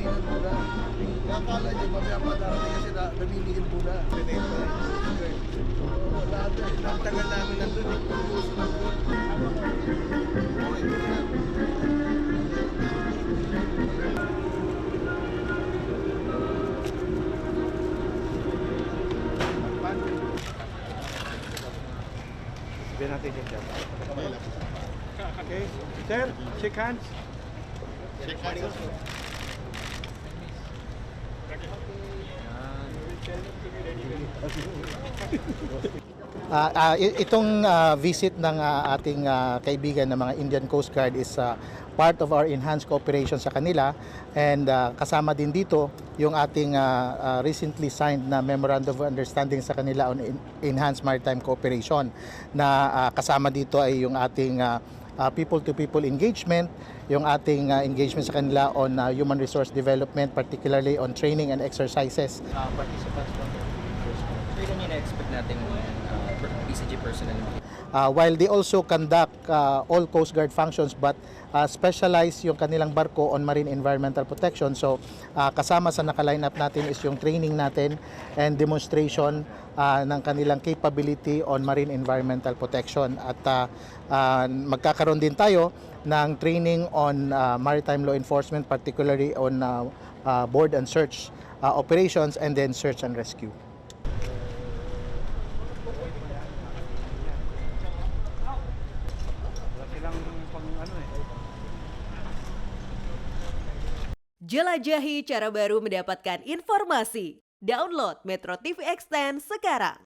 kainan muna. Akala niyo, mamaya pa darating kasi namimigil muna. Pinenta yung Coast Guard. Oo, lahat eh. Ang tagal namin nandun eh. Puso nandun. Oo, ito na. Sabihin natin yung dyan. Okay, sir, shake hands. Check hands. Itong visit ng ating kaibigan ng mga Indian Coast Guard is part of our enhanced cooperation sa kanila, and kasama din dito yung ating recently signed na Memorandum of Understanding sa kanila on enhanced maritime cooperation, na kasama dito ay yung ating people-to-people engagement, yung ating engagement sa kanila on human resource development, particularly on training and exercises. Participants from the Coast Guard. So yun yung ina-expect natin PCG personnel. While they also conduct all Coast Guard functions, but specialize yung kanilang barko on marine environmental protection. So kasama sa naka-line up natin is yung training natin and demonstration ng kanilang capability on marine environmental protection. At magkakaroon din tayo ng training on maritime law enforcement, particularly on board and search operations, and then search and rescue. Jelajahi cara baru mendapatkan informasi. Download Metro TV Extend sekarang.